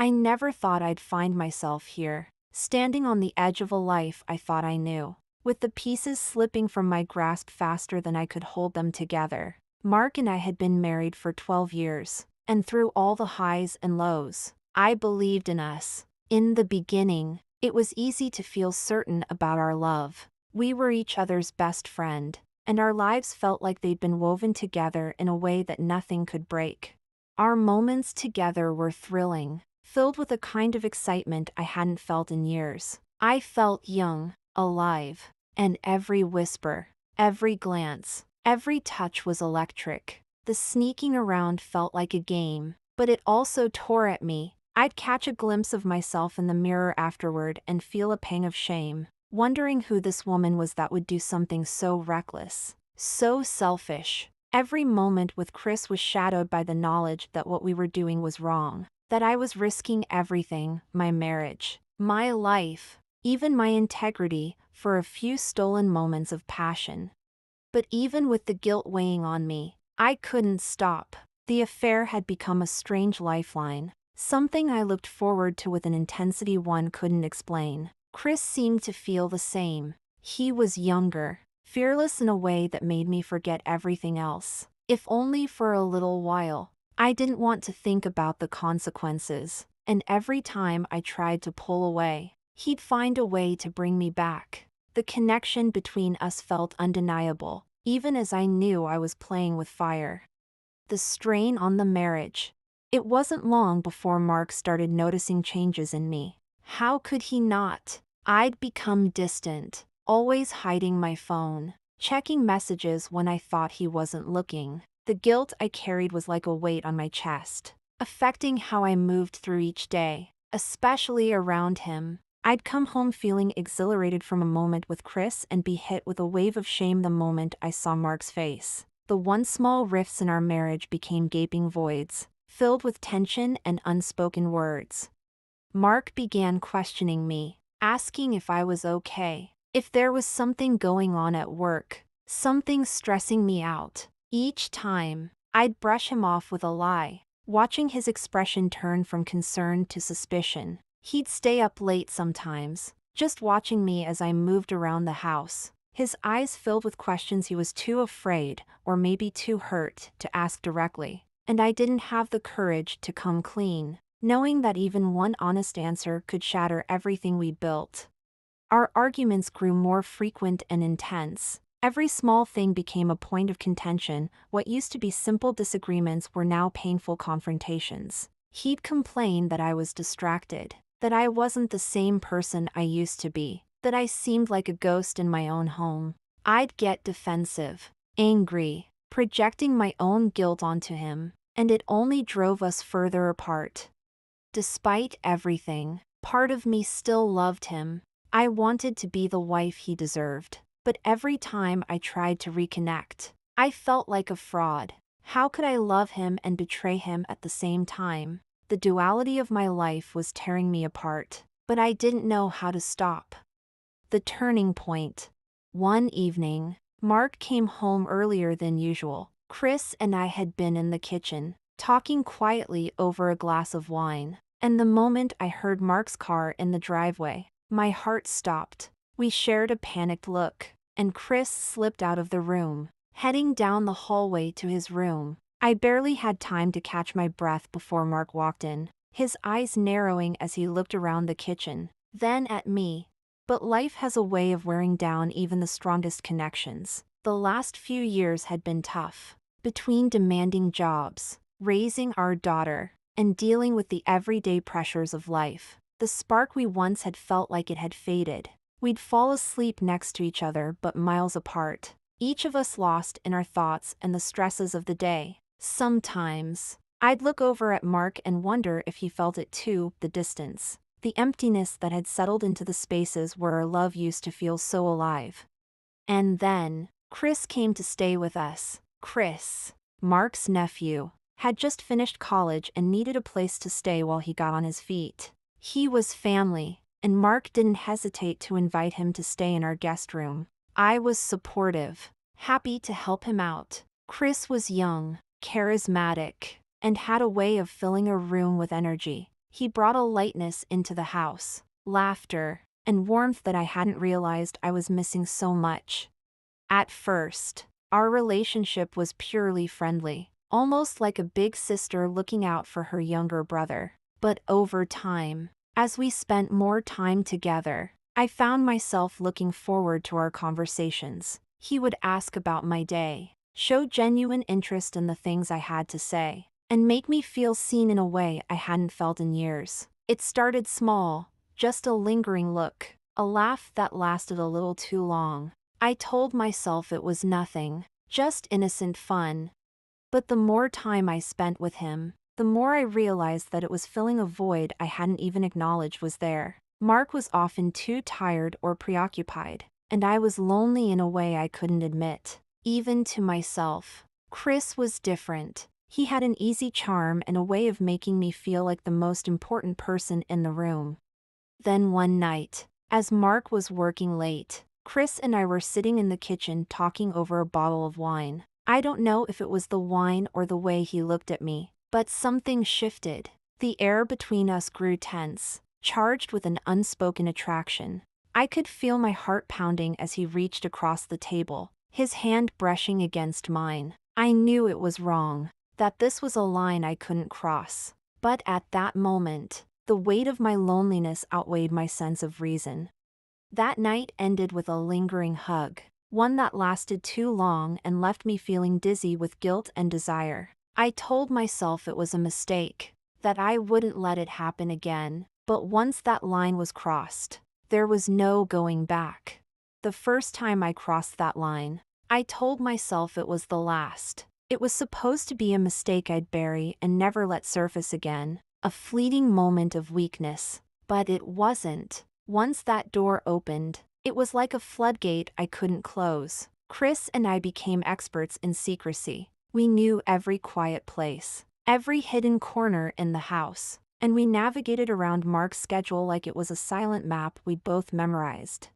I never thought I'd find myself here, standing on the edge of a life I thought I knew, with the pieces slipping from my grasp faster than I could hold them together. Mark and I had been married for 12 years, and through all the highs and lows, I believed in us. In the beginning, it was easy to feel certain about our love. We were each other's best friend, and our lives felt like they'd been woven together in a way that nothing could break. Our moments together were thrilling, filled with a kind of excitement I hadn't felt in years. I felt young, alive, and every whisper, every glance, every touch was electric. The sneaking around felt like a game, but it also tore at me. I'd catch a glimpse of myself in the mirror afterward and feel a pang of shame, wondering who this woman was that would do something so reckless, so selfish. Every moment with Chris was shadowed by the knowledge that what we were doing was wrong, that I was risking everything, my marriage, my life, even my integrity, for a few stolen moments of passion. But even with the guilt weighing on me, I couldn't stop. The affair had become a strange lifeline, something I looked forward to with an intensity one couldn't explain. Chris seemed to feel the same. He was younger, fearless in a way that made me forget everything else, if only for a little while. I didn't want to think about the consequences, and every time I tried to pull away, he'd find a way to bring me back. The connection between us felt undeniable, even as I knew I was playing with fire. The strain on the marriage. It wasn't long before Mark started noticing changes in me. How could he not? I'd become distant, always hiding my phone, checking messages when I thought he wasn't looking. The guilt I carried was like a weight on my chest, affecting how I moved through each day, especially around him. I'd come home feeling exhilarated from a moment with Chris and be hit with a wave of shame the moment I saw Mark's face. The once small rifts in our marriage became gaping voids, filled with tension and unspoken words. Mark began questioning me, asking if I was okay, if there was something going on at work, something stressing me out. Each time, I'd brush him off with a lie, watching his expression turn from concern to suspicion. He'd stay up late sometimes, just watching me as I moved around the house, his eyes filled with questions he was too afraid, or maybe too hurt, to ask directly. And I didn't have the courage to come clean, knowing that even one honest answer could shatter everything we built. Our arguments grew more frequent and intense. Every small thing became a point of contention. What used to be simple disagreements were now painful confrontations. He'd complain that I was distracted, that I wasn't the same person I used to be, that I seemed like a ghost in my own home. I'd get defensive, angry, projecting my own guilt onto him, and it only drove us further apart. Despite everything, part of me still loved him. I wanted to be the wife he deserved. But every time I tried to reconnect, I felt like a fraud. How could I love him and betray him at the same time? The duality of my life was tearing me apart, but I didn't know how to stop. The turning point. One evening, Mark came home earlier than usual. Chris and I had been in the kitchen, talking quietly over a glass of wine, and the moment I heard Mark's car in the driveway, my heart stopped. We shared a panicked look, and Chris slipped out of the room, heading down the hallway to his room. I barely had time to catch my breath before Mark walked in, his eyes narrowing as he looked around the kitchen, then at me. But life has a way of wearing down even the strongest connections. The last few years had been tough. Between demanding jobs, raising our daughter, and dealing with the everyday pressures of life, the spark we once had felt like it had faded. We'd fall asleep next to each other but miles apart, each of us lost in our thoughts and the stresses of the day. Sometimes, I'd look over at Mark and wonder if he felt it too, the distance, the emptiness that had settled into the spaces where our love used to feel so alive. And then, Chris came to stay with us. Chris, Mark's nephew, had just finished college and needed a place to stay while he got on his feet. He was family, and Mark didn't hesitate to invite him to stay in our guest room. I was supportive, happy to help him out. Chris was young, charismatic, and had a way of filling a room with energy. He brought a lightness into the house, laughter, and warmth that I hadn't realized I was missing so much. At first, our relationship was purely friendly, almost like a big sister looking out for her younger brother. But over time, as we spent more time together, I found myself looking forward to our conversations. He would ask about my day, show genuine interest in the things I had to say, and make me feel seen in a way I hadn't felt in years. It started small, just a lingering look, a laugh that lasted a little too long. I told myself it was nothing, just innocent fun. But the more time I spent with him, the more I realized that it was filling a void I hadn't even acknowledged was there. Mark was often too tired or preoccupied, and I was lonely in a way I couldn't admit, even to myself. Chris was different. He had an easy charm and a way of making me feel like the most important person in the room. Then one night, as Mark was working late, Chris and I were sitting in the kitchen talking over a bottle of wine. I don't know if it was the wine or the way he looked at me, but something shifted. The air between us grew tense, charged with an unspoken attraction. I could feel my heart pounding as he reached across the table, his hand brushing against mine. I knew it was wrong, that this was a line I couldn't cross. But at that moment, the weight of my loneliness outweighed my sense of reason. That night ended with a lingering hug, one that lasted too long and left me feeling dizzy with guilt and desire. I told myself it was a mistake, that I wouldn't let it happen again, but once that line was crossed, there was no going back. The first time I crossed that line, I told myself it was the last. It was supposed to be a mistake I'd bury and never let surface again, a fleeting moment of weakness. But it wasn't. Once that door opened, it was like a floodgate I couldn't close. Chris and I became experts in secrecy. We knew every quiet place, every hidden corner in the house, and we navigated around Mark's schedule like it was a silent map we'd both memorized.